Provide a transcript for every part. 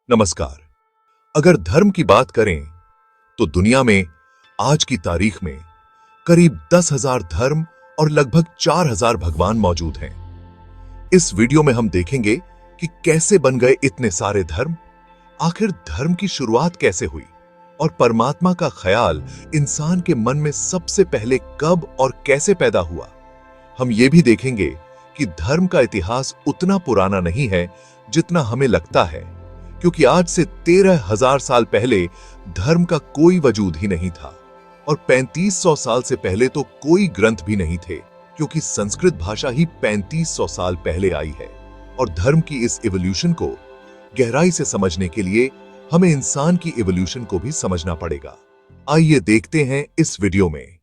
नमस्कार। अगर धर्म की बात करें तो दुनिया में आज की तारीख में करीब 10,000 धर्म और लगभग 4,000 भगवान मौजूद हैं। इस वीडियो में हम देखेंगे कि कैसे बन गए इतने सारे धर्म, आखिर धर्म की शुरुआत कैसे हुई और परमात्मा का ख्याल इंसान के मन में सबसे पहले कब और कैसे पैदा हुआ। हम ये भी देखेंगे कि धर्म का इतिहास उतना पुराना नहीं है जितना हमें लगता है, क्योंकि आज से 13,000 साल पहले धर्म का कोई वजूद ही नहीं था और 3500 साल से पहले तो कोई ग्रंथ भी नहीं थे, क्योंकि संस्कृत भाषा ही 3500 साल पहले आई है। और धर्म की इस इवोल्यूशन को गहराई से समझने के लिए हमें इंसान की इवोल्यूशन को भी समझना पड़ेगा। आइए देखते हैं इस वीडियो में।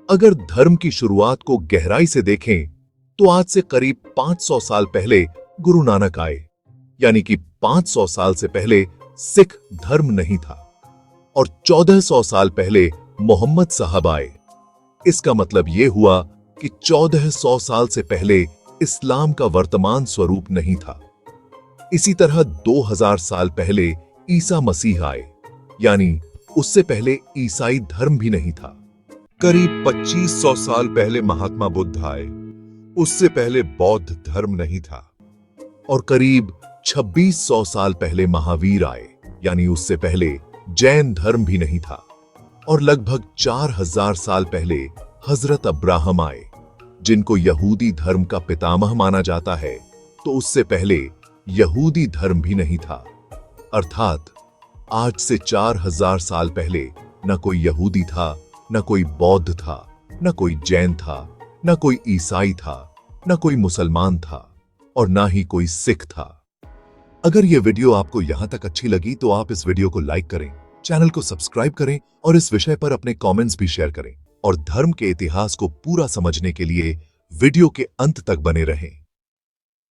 अगर धर्म की शुरुआत को गहराई से देखें तो आज से करीब 500 साल पहले गुरु नानक आए, यानी कि 500 साल से पहले सिख धर्म नहीं था और 1400 साल पहले मोहम्मद साहब आए। इसका मतलब यह हुआ कि 1400 साल से पहले इस्लाम का वर्तमान स्वरूप नहीं था। इसी तरह 2000 साल पहले ईसा मसीह आए, यानी उससे पहले ईसाई धर्म भी नहीं था। करीब 2500 साल पहले महात्मा बुद्ध आए, उससे पहले बौद्ध धर्म नहीं था। और करीब 2600 साल पहले महावीर आए, यानी उससे पहले जैन धर्म भी नहीं था। और लगभग 4000 साल पहले हजरत अब्राहम आए, जिनको यहूदी धर्म का पितामह माना जाता है, तो उससे पहले यहूदी धर्म भी नहीं था। अर्थात आज से 4000 साल पहले न कोई यहूदी था, न कोई बौद्ध था, न कोई जैन था, न कोई ईसाई था, न कोई मुसलमान था और ना ही कोई सिख था। अगर यह वीडियो आपको यहां तक अच्छी लगी तो आप इस वीडियो को लाइक करें, चैनल को सब्सक्राइब करें और इस विषय पर अपने कमेंट्स भी शेयर करें। और धर्म के इतिहास को पूरा समझने के लिए वीडियो के अंत तक बने रहें।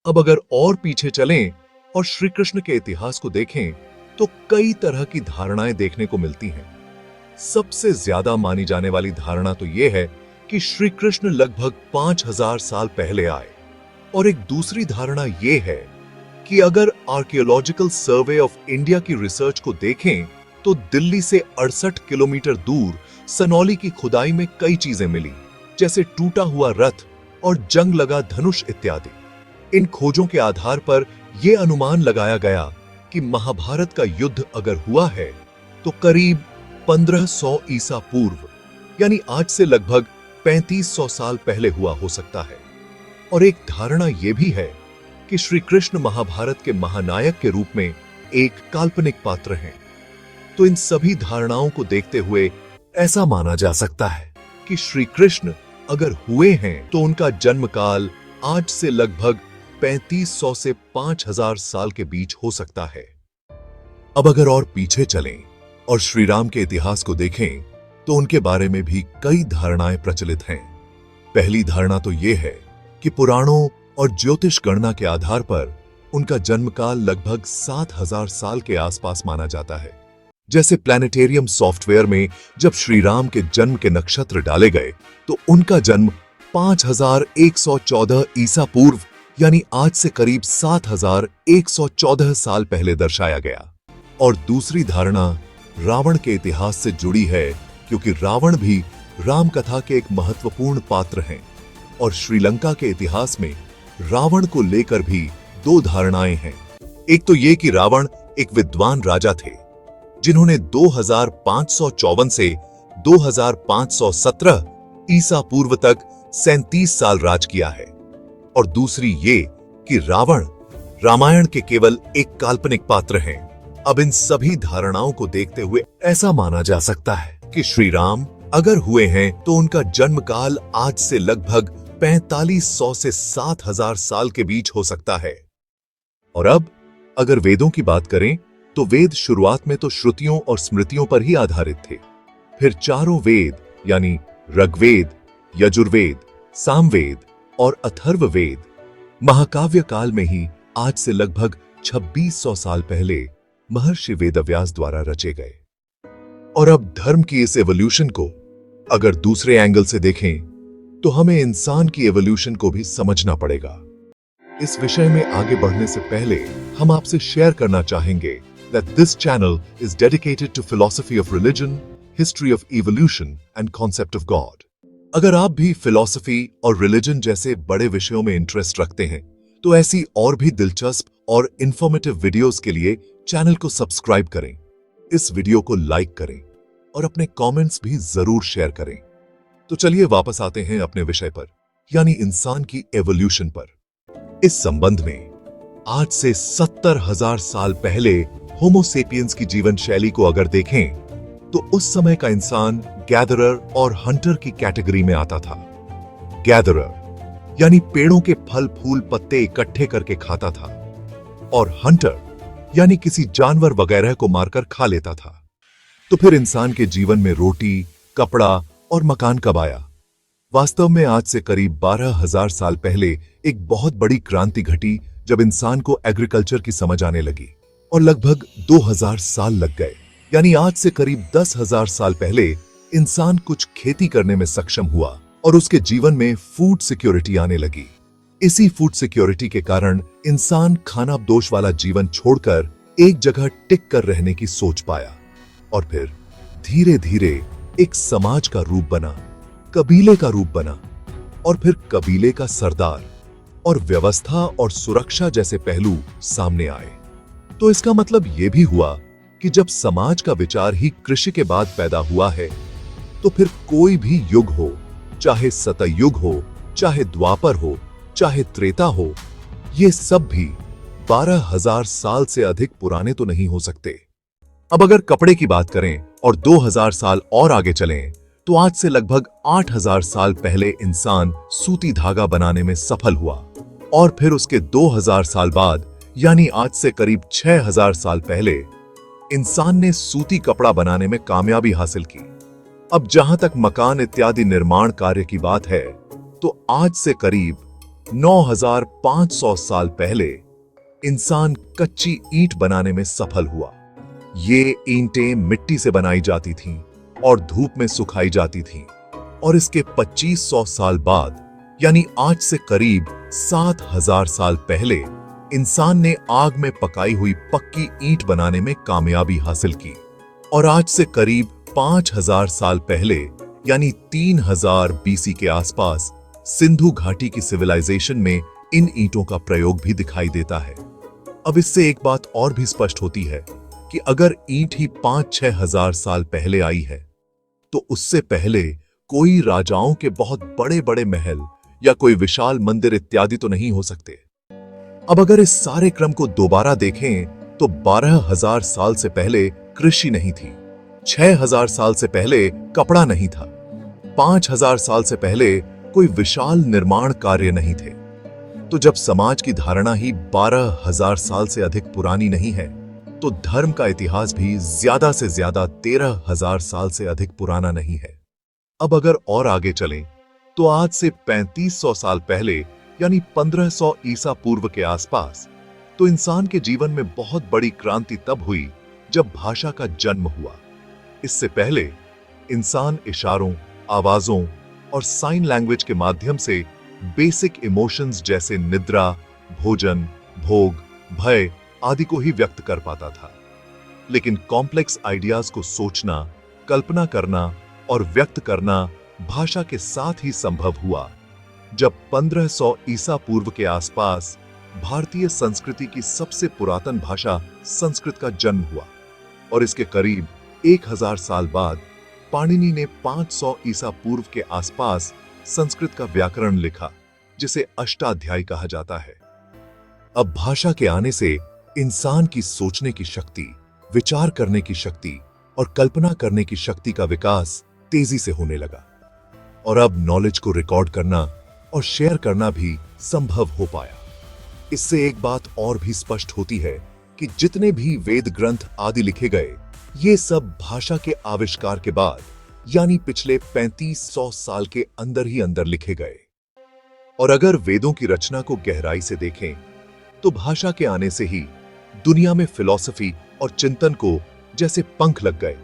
अब अगर और पीछे चलें और श्री कृष्ण के इतिहास को देखें तो कई तरह की धारणाएं देखने को मिलती हैं। सबसे ज्यादा मानी जाने वाली धारणा तो यह है कि श्री कृष्ण लगभग 5000 साल पहले आए। और एक दूसरी धारणा यह है कि अगर आर्कियोलॉजिकल सर्वे ऑफ इंडिया की रिसर्च को देखें तो दिल्ली से 68 किलोमीटर दूर सनौली की खुदाई में कई चीजें मिली, जैसे टूटा हुआ रथ और जंग लगा धनुष इत्यादि। इन खोजों के आधार पर यह अनुमान लगाया गया कि महाभारत का युद्ध अगर हुआ है तो करीब 1500 ईसा पूर्व, यानी आज से लगभग 3500 साल पहले हुआ हो सकता है। और एक धारणा यह भी है कि श्री कृष्ण महाभारत के महानायक के रूप में एक काल्पनिक पात्र हैं। तो इन सभी धारणाओं को देखते हुए ऐसा माना जा सकता है कि श्री कृष्ण अगर हुए हैं तो उनका जन्म काल आज से लगभग 3500 से 5000 साल के बीच हो सकता है। अब अगर और पीछे चलें और श्री राम के इतिहास को देखें तो उनके बारे में भी कई धारणाएं प्रचलित हैं। पहली धारणा तो यह है कि पुराणों और ज्योतिष गणना के आधार पर उनका जन्मकाल लगभग 7000 साल के आसपास माना जाता है। जैसे प्लैनेटेरियम सॉफ्टवेयर में जब श्री राम के जन्म के नक्षत्र डाले गए तो उनका जन्म 5114 ईसा पूर्व, यानी आज से करीब 7114 साल पहले दर्शाया गया। और दूसरी धारणा रावण के इतिहास से जुड़ी है, क्योंकि रावण भी राम कथा के एक महत्वपूर्ण पात्र हैं। और श्रीलंका के इतिहास में रावण को लेकर भी दो धारणाएं हैं। एक तो ये कि रावण एक विद्वान राजा थे जिन्होंने 2554 से 2517 ईसा पूर्व तक 37 साल राज किया है। और दूसरी ये कि रावण रामायण के केवल एक काल्पनिक पात्र हैं। अब इन सभी धारणाओं को देखते हुए ऐसा माना जा सकता है कि श्री राम अगर हुए हैं तो उनका जन्म काल आज से लगभग 4500 से 7000 साल के बीच हो सकता है। और अब अगर वेदों की बात करें तो वेद शुरुआत में तो श्रुतियों और स्मृतियों पर ही आधारित थे। फिर चारों वेद यानी ऋग्वेद, यजुर्वेद, सामवेद और अथर्ववेद महाकाव्य काल में ही आज से लगभग 2600 साल पहले महर्षि वेदव्यास द्वारा रचे गए। और अब धर्म की इस एवोल्यूशन को अगर दूसरे एंगल से देखें तो हमें इंसान की एवोल्यूशन को भी समझना पड़ेगा। इस विषय में आगे बढ़ने से पहले हम आपसे शेयर करना चाहेंगे that this channel is dedicated to philosophy of religion, history of evolution and concept of God. अगर आप भी फिलॉसफी और रिलीजन जैसे बड़े विषयों में इंटरेस्ट रखते हैं तो ऐसी और भी दिलचस्प और इंफॉर्मेटिव वीडियोस के लिए चैनल को सब्सक्राइब करें, इस वीडियो को लाइक करें और अपने कमेंट्स भी जरूर शेयर करें। तो चलिए वापस आते हैं अपने विषय पर, यानी इंसान की एवोल्यूशन पर। इस संबंध में आज से 70,000 साल पहले होमो सेपियंस की जीवन शैली को अगर देखें तो उस समय का इंसान गैदरर और हंटर की कैटेगरी में आता था। गैदरर यानी पेड़ों के फल फूल पत्ते इकट्ठे करके खाता था, और हंटर यानी किसी जानवर वगैरह को मारकर खा लेता था। तो फिर इंसान के जीवन में रोटी, कपड़ा और मकान कब आया? वास्तव में आज से करीब 12,000 साल पहले एक बहुत बड़ी क्रांति घटी जब इंसान को एग्रीकल्चर की समझ आने लगी, और लगभग 2000 साल लग गए, यानी आज से करीब 10,000 साल पहले इंसान कुछ खेती करने में सक्षम हुआ और उसके जीवन में फूड सिक्योरिटी आने लगी। इसी फूड सिक्योरिटी के कारण इंसान खानाबदोश वाला जीवन छोड़कर एक जगह टिक कर रहने की सोच पाया, और फिर धीरे धीरे एक समाज का रूप बना, कबीले का रूप बना, और फिर कबीले का सरदार, और व्यवस्था और सुरक्षा जैसे पहलू सामने आए। तो इसका मतलब यह भी हुआ कि जब समाज का विचार ही कृषि के बाद पैदा हुआ है, तो फिर कोई भी युग हो, चाहे सतयुग हो, चाहे द्वापर हो, चाहे त्रेता हो, ये सब भी 12,000 साल से अधिक पुराने तो नहीं हो सकते। अब अगर कपड़े की बात करें और 2000 साल और आगे चलें, तो आज से लगभग 8,000 साल पहले इंसान सूती धागा बनाने में सफल हुआ, और फिर उसके 2000 साल बाद यानी आज से करीब 6,000 साल पहले इंसान ने सूती कपड़ा बनाने में कामयाबी हासिल की। अब जहां तक मकान इत्यादि निर्माण कार्य की बात है, तो आज से करीब 9,500 साल पहले इंसान कच्ची ईंट बनाने में सफल हुआ। ये ईंटें मिट्टी से बनाई जाती थीं और धूप में सुखाई जाती थीं, और इसके 2500 साल बाद यानी आज से करीब 7,000 साल पहले इंसान ने आग में पकाई हुई पक्की ईंट बनाने में कामयाबी हासिल की, और आज से करीब 5,000 साल पहले यानी 3000 बीसी के आसपास सिंधु घाटी की सिविलाइजेशन में इन ईंटों का प्रयोग भी दिखाई देता है। अब इससे एक बात और भी स्पष्ट होती है कि अगर ईंट ही 5-6 हजार साल पहले आई है, तो उससे पहले कोई राजाओं के बहुत बड़े बड़े महल या कोई विशाल मंदिर इत्यादि तो नहीं हो सकते। अब अगर इस सारे क्रम को दोबारा देखें तो 12,000 साल से पहले कृषि नहीं थी, 6,000 साल से पहले कपड़ा नहीं था, 5,000 साल से पहले कोई विशाल निर्माण कार्य नहीं थे। तो जब समाज की धारणा ही 12,000 साल से अधिक पुरानी नहीं है, तो धर्म का इतिहास भी ज्यादा से ज्यादा 13,000 साल से अधिक पुराना नहीं है। अब अगर और आगे चलें तो आज से 3500 साल पहले यानी 1500 ईसा पूर्व के आसपास तो इंसान के जीवन में बहुत बड़ी क्रांति तब हुई जब भाषा का जन्म हुआ। इससे पहले इंसान इशारों, आवाजों और साइन लैंग्वेज के माध्यम से बेसिक इमोशंस जैसे निद्रा, भोजन, भोग, भय आदि को ही व्यक्त कर पाता था। लेकिन कॉम्प्लेक्स आइडियाज को सोचना, कल्पना करना और व्यक्त करना भाषा के साथ ही संभव हुआ जब 1500 ईसा पूर्व के आसपास भारतीय संस्कृति की सबसे पुरातन भाषा संस्कृत का जन्म हुआ, और इसके करीब 1000 साल बाद पाणिनि ने 500 ईसा पूर्व के आसपास संस्कृत का व्याकरण लिखा, जिसे अष्टाध्यायी कहा जाता है। अब भाषा के आने से इंसान की सोचने की शक्ति, विचार करने की शक्ति और कल्पना करने की शक्ति का विकास तेजी से होने लगा, और अब नॉलेज को रिकॉर्ड करना और शेयर करना भी संभव हो पाया। इससे एक बात और भी स्पष्ट होती है कि जितने भी वेद ग्रंथ आदि लिखे गए, ये सब भाषा के आविष्कार के बाद यानी पिछले 3500 साल के अंदर ही अंदर लिखे गए। और अगर वेदों की रचना को गहराई से देखें तो भाषा के आने से ही दुनिया में फिलॉसफी और चिंतन को जैसे पंख लग गए,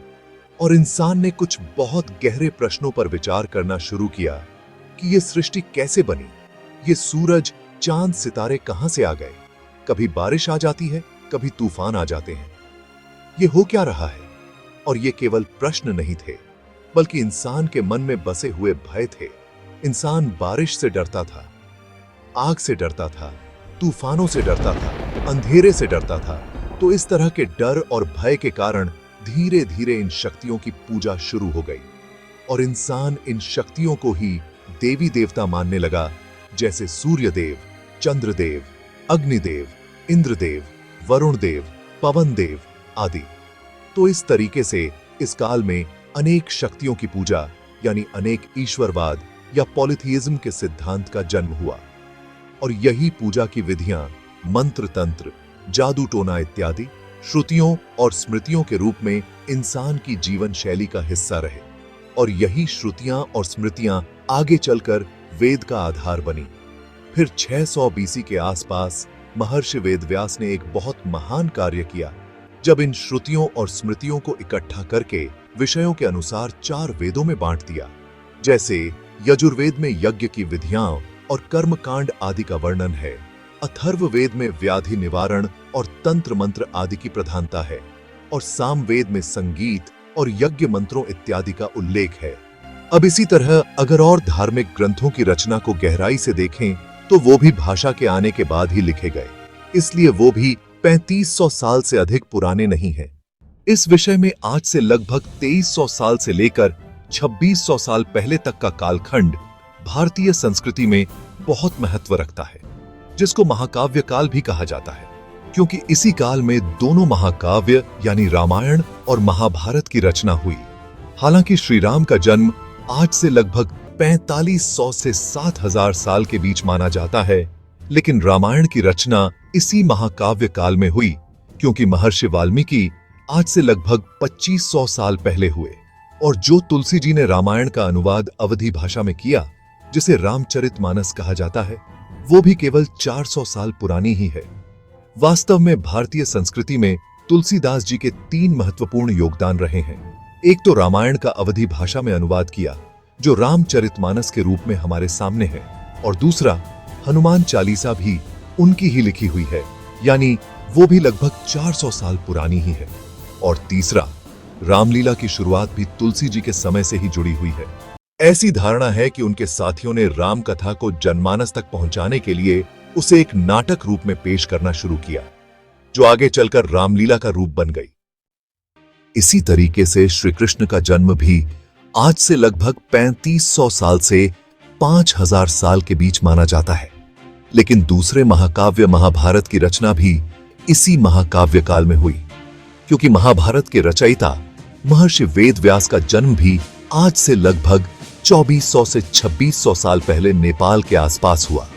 और इंसान ने कुछ बहुत गहरे प्रश्नों पर विचार करना शुरू किया कि ये सृष्टि कैसे बनी, ये सूरज, चांद, सितारे कहां से आ गए, कभी बारिश आ जाती है, कभी तूफान आ जाते हैं, ये हो क्या रहा है? और ये केवल प्रश्न नहीं थे, बल्कि इंसान के मन में बसे हुए भय थे। इंसान बारिश से डरता था, आग से डरता था, तूफानों से डरता था, अंधेरे से डरता था। तो इस तरह के डर और भय के कारण धीरे धीरे इन शक्तियों की पूजा शुरू हो गई और इंसान इन शक्तियों को ही देवी देवता मानने लगा, जैसे सूर्यदेव, चंद्रदेव, अग्निदेव, इंद्रदेव, वरुण देव, पवन देव आदि। तो इस तरीके से इस काल में अनेक शक्तियों की पूजा यानी अनेक ईश्वरवाद या पॉलिथियज्म के सिद्धांत का जन्म हुआ और यही पूजा की विधियां मंत्र तंत्र, जादू टोना इत्यादि श्रुतियों और स्मृतियों के रूप में इंसान की जीवन शैली का हिस्सा रहे और यही श्रुतियां और स्मृतियां आगे चलकर वेद का आधार बनी। फिर 600 बीसी के आसपास महर्षि वेदव्यास ने एक बहुत महान कार्य किया, जब इन श्रुतियों और स्मृतियों को इकट्ठा करके विषयों के अनुसार 4 वेदों में बांट दिया। जैसे यजुर्वेद में यज्ञ की विधियां और कर्मकांड आदि का वर्णन है, अथर्ववेद में व्याधि निवारण और तंत्र मंत्र आदि की प्रधानता है और सामवेद में संगीत और यज्ञ मंत्रों इत्यादि का उल्लेख है। अब इसी तरह अगर और धार्मिक ग्रंथों की रचना को गहराई से देखें तो वो भी भाषा के आने के बाद ही लिखे गए, इसलिए वो भी 3500 साल से अधिक पुराने नहीं हैं। इस विषय में आज से लगभग 2300 साल से लेकर 2600 साल पहले तक का कालखंड भारतीय संस्कृति में बहुत महत्व रखता है, जिसको महाकाव्य काल भी कहा जाता है, क्योंकि इसी काल में दोनों महाकाव्य यानी रामायण और महाभारत की रचना हुई। हालांकि श्री राम का जन्म आज से लगभग 4500 से 7000 साल के बीच माना जाता है, लेकिन रामायण की रचना इसी महाकाव्य काल में हुई, क्योंकि महर्षि वाल्मीकि आज से लगभग 2500 साल पहले हुए और जो तुलसी जी ने रामायण का अनुवाद अवधी भाषा में किया, जिसे रामचरितमानस कहा जाता है, वो भी केवल 400 साल पुरानी ही है। वास्तव में भारतीय संस्कृति में तुलसीदास जी के 3 महत्वपूर्ण योगदान रहे हैं। एक तो रामायण का अवधी भाषा में अनुवाद किया, जो रामचरितमानस के रूप में हमारे सामने है, और दूसरा हनुमान चालीसा भी उनकी ही लिखी हुई है, यानी वो भी लगभग 400 साल पुरानी ही है। और तीसरा, रामलीला की शुरुआत भी तुलसी जी के समय से ही जुड़ी हुई है। ऐसी धारणा है कि उनके साथियों ने राम कथा को जनमानस तक पहुंचाने के लिए उसे एक नाटक रूप में पेश करना शुरू किया, जो आगे चलकर रामलीला का रूप बन गई। इसी तरीके से श्री कृष्ण का जन्म भी आज से लगभग 3500 साल से 5000 साल के बीच माना जाता है, लेकिन दूसरे महाकाव्य महाभारत की रचना भी इसी महाकाव्य काल में हुई, क्योंकि महाभारत के रचयिता महर्षि वेदव्यास का जन्म भी आज से लगभग 2400 से 2600 साल पहले नेपाल के आसपास हुआ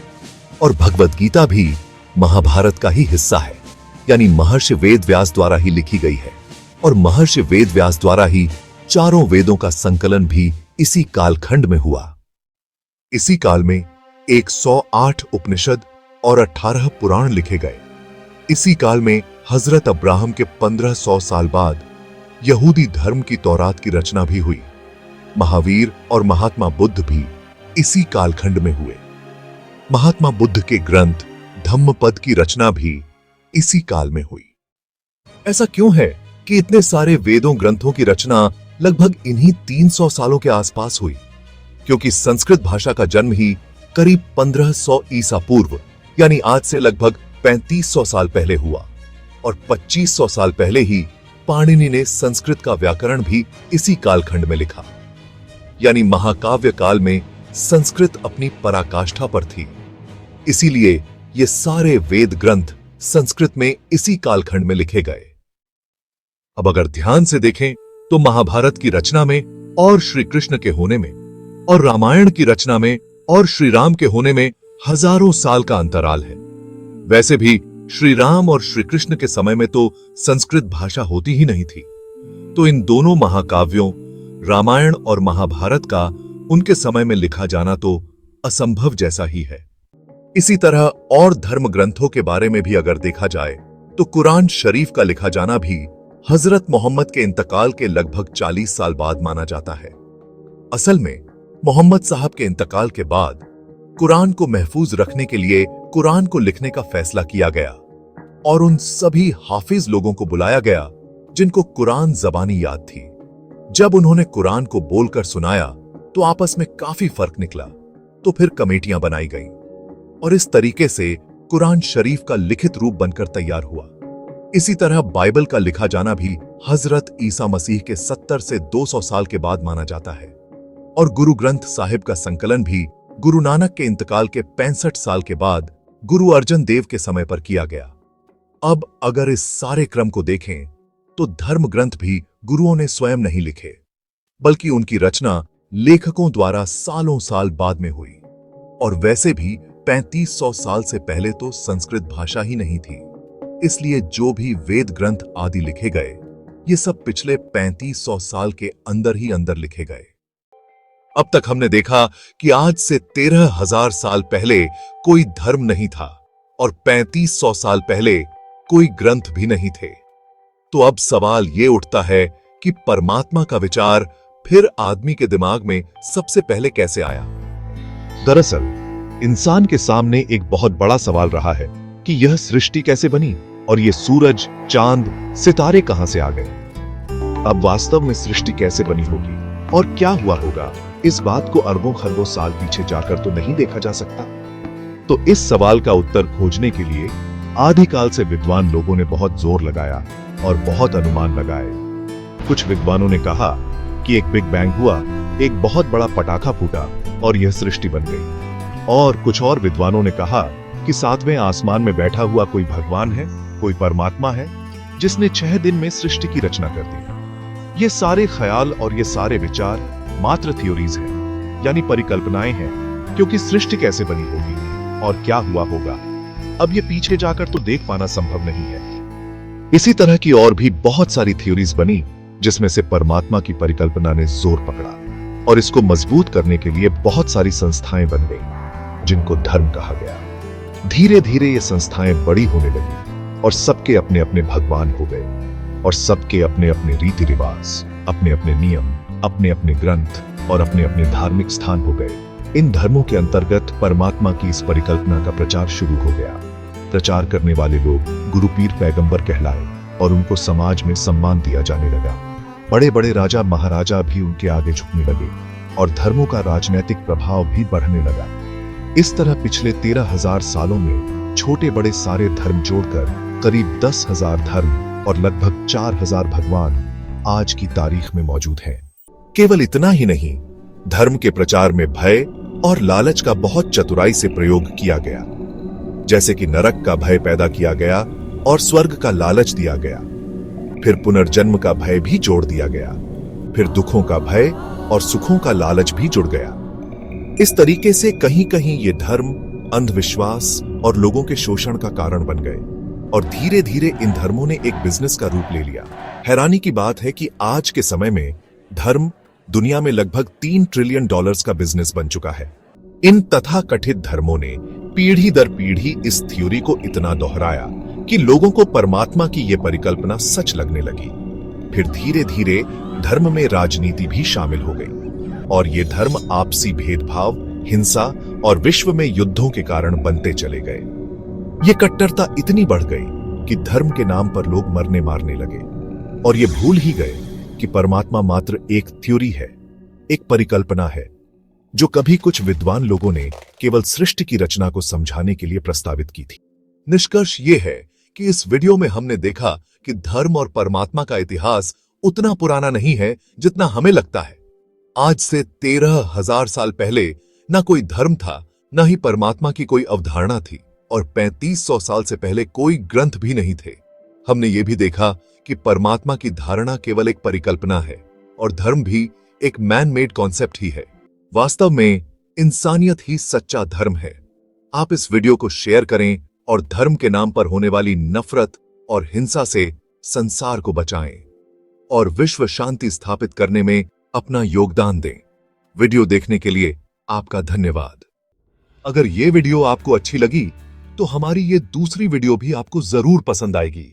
और भगवद गीता भी महाभारत का ही हिस्सा है, यानी महर्षि वेदव्यास द्वारा ही लिखी गई है और महर्षि वेदव्यास द्वारा ही चारों वेदों का संकलन भी इसी कालखंड में हुआ। इसी काल में 108 उपनिषद और 18 पुराण लिखे गए। इसी काल में हजरत अब्राहम के 1500 साल बाद यहूदी धर्म की तौरात की रचना भी हुई। महावीर और महात्मा बुद्ध भी इसी कालखंड में हुए। महात्मा बुद्ध के ग्रंथ धम्मपद की रचना भी इसी काल में हुई। ऐसा क्यों है कि इतने सारे वेदों ग्रंथों की रचना लगभग इन्हीं 300 सालों के आसपास हुई? क्योंकि संस्कृत भाषा का जन्म ही करीब 1500 ईसा पूर्व यानी आज से लगभग 3500 साल पहले हुआ और 2500 साल पहले ही पाणिनि ने संस्कृत का व्याकरण भी इसी कालखंड में लिखा। यानी महाकाव्य काल में संस्कृत अपनी पराकाष्ठा पर थी, इसीलिए ये सारे वेद ग्रंथ संस्कृत में इसी कालखंड में लिखे गए। अब अगर ध्यान से देखें तो महाभारत की रचना में और श्री कृष्ण के होने में और रामायण की रचना में और श्री राम के होने में हजारों साल का अंतराल है। वैसे भी श्री राम और श्री कृष्ण के समय में तो संस्कृत भाषा होती ही नहीं थी, तो इन दोनों महाकाव्यों रामायण और महाभारत का उनके समय में लिखा जाना तो असंभव जैसा ही है। इसी तरह और धर्म ग्रंथों के बारे में भी अगर देखा जाए तो कुरान शरीफ का लिखा जाना भी हजरत मोहम्मद के इंतकाल के लगभग 40 साल बाद माना जाता है। असल में मोहम्मद साहब के इंतकाल के बाद कुरान को महफूज रखने के लिए कुरान को लिखने का फैसला किया गया और उन सभी हाफिज लोगों को बुलाया गया जिनको कुरान जबानी याद थी। जब उन्होंने कुरान को बोलकर सुनाया तो आपस में काफी फर्क निकला। तो फिर कमेटियां बनाई गईं और इस तरीके से कुरान शरीफ का लिखित रूप बनकर तैयार हुआ। इसी तरह बाइबल का लिखा जाना भी हजरत ईसा मसीह के 70 से 200 साल के बाद माना जाता है और गुरु ग्रंथ साहिब का संकलन भी गुरु नानक के इंतकाल के 65 साल के बाद गुरु अर्जन देव के समय पर किया गया। अब अगर इस सारे क्रम को देखें तो धर्म ग्रंथ भी गुरुओं ने स्वयं नहीं लिखे, बल्कि उनकी रचना लेखकों द्वारा सालों साल बाद में हुई। और वैसे भी 3500 साल से पहले तो संस्कृत भाषा ही नहीं थी, इसलिए जो भी वेद ग्रंथ आदि लिखे गए ये सब पिछले 3500 साल के अंदर ही अंदर लिखे गए। अब तक हमने देखा कि आज से 13,000 साल पहले कोई धर्म नहीं था और 3500 साल पहले कोई ग्रंथ भी नहीं थे। तो अब सवाल ये उठता है कि परमात्मा का विचार फिर आदमी के दिमाग में सबसे पहले कैसे आया? दरअसल इंसान के सामने एक बहुत बड़ा सवाल रहा है कि यह सृष्टि कैसे बनी और ये सूरज, चांद, सितारे कहां से आ गए। अब वास्तव में सृष्टि कैसे बनी होगी और क्या हुआ होगा, इस बात को अरबों खरबों साल पीछे जाकर तो नहीं देखा जा सकता। तो इस सवाल का उत्तर खोजने के लिए आदिकाल से विद्वान लोगों ने बहुत जोर लगाया और बहुत अनुमान लगाए। कुछ विद्वानों ने कहा कि एक बिग बैंग हुआ, एक बहुत बड़ा पटाखा फूटा और यह सृष्टि बन गई। और कुछ और विद्वानों ने कहा कि 7वें आसमान में बैठा हुआ कोई भगवान है, कोई परमात्मा है जिसने 6 दिन में सृष्टि की रचना कर दी। ये सारे ख्याल और ये सारे विचार मात्र थ्योरीज हैं, यानी परिकल्पनाएं हैं, क्योंकि सृष्टि कैसे बनी होगी और क्या हुआ होगा अब ये पीछे जाकर तो देख पाना संभव नहीं है। इसी तरह की और भी बहुत सारी थ्योरीज बनी जिसमें से परमात्मा की परिकल्पना ने जोर पकड़ा और इसको मजबूत करने के लिए बहुत सारी संस्थाएं बन गई जिनको धर्म कहा गया। धीरे धीरे ये संस्थाएं बड़ी होने लगी और सबके अपने अपने भगवान हो गए और सबके अपने अपने रीति रिवाज, अपने अपने नियम, अपने अपने ग्रंथ और अपने अपने धार्मिक स्थान हो गए। इन धर्मों के अंतर्गत परमात्मा की इस परिकल्पना का प्रचार शुरू हो गया। प्रचार करने वाले लोग गुरु पीर पैगंबर कहलाए और उनको समाज में सम्मान दिया जाने लगा। बड़े बड़े राजा महाराजा भी उनके आगे झुकने लगे और धर्मों का राजनीतिक प्रभाव भी बढ़ने लगा। इस तरह पिछले 13,000 सालों में छोटे बड़े सारे धर्म जोड़कर करीब 10,000 धर्म और लगभग 4,000 भगवान आज की तारीख में मौजूद हैं। केवल इतना ही नहीं, धर्म के प्रचार में भय और लालच का बहुत चतुराई से प्रयोग किया गया। जैसे कि नरक का भय पैदा किया गया और स्वर्ग का लालच दिया गया। फिर पुनर्जन्म का भय भी जोड़ दिया गया। फिर दुखों का भय और सुखों का लालच भी जुड़ गया। इस तरीके से कहीं कहीं ये धर्म अंधविश्वास और लोगों के शोषण का कारण बन गए और धीरे धीरे इन धर्मों ने एक बिजनेस का रूप ले लिया। हैरानी की बात है कि आज के समय में धर्म दुनिया में लगभग $3 ट्रिलियन का बिजनेस बन चुका है। इन तथाकथित धर्मों ने पीढ़ी दर पीढ़ी इस थ्योरी को इतना दोहराया कि लोगों को परमात्मा की यह परिकल्पना सच लगने लगी। फिर धीरे धीरे धर्म में राजनीति भी शामिल हो गई और ये धर्म आपसी भेदभाव, हिंसा और विश्व में युद्धों के कारण बनते चले गए। ये कट्टरता इतनी बढ़ गई कि धर्म के नाम पर लोग मरने मारने लगे और ये भूल ही गए कि परमात्मा मात्र एक थ्योरी है, एक परिकल्पना है जो कभी कुछ विद्वान लोगों ने केवल सृष्टि की रचना को समझाने के लिए प्रस्तावित की थी। निष्कर्ष ये है कि इस वीडियो में हमने देखा कि धर्म और परमात्मा का इतिहास उतना पुराना नहीं है जितना हमें लगता है। आज से 13,000 साल पहले ना कोई धर्म था, ना ही परमात्मा की कोई अवधारणा थी और 3500 साल से पहले कोई ग्रंथ भी नहीं थे। हमने ये भी देखा कि परमात्मा की धारणा केवल एक परिकल्पना है और धर्म भी एक मैन मेड कॉन्सेप्ट ही है। वास्तव में इंसानियत ही सच्चा धर्म है। आप इस वीडियो को शेयर करें और धर्म के नाम पर होने वाली नफरत और हिंसा से संसार को बचाएं और विश्व शांति स्थापित करने में अपना योगदान दें। वीडियो देखने के लिए आपका धन्यवाद। अगर ये वीडियो आपको अच्छी लगी तो हमारी ये दूसरी वीडियो भी आपको जरूर पसंद आएगी।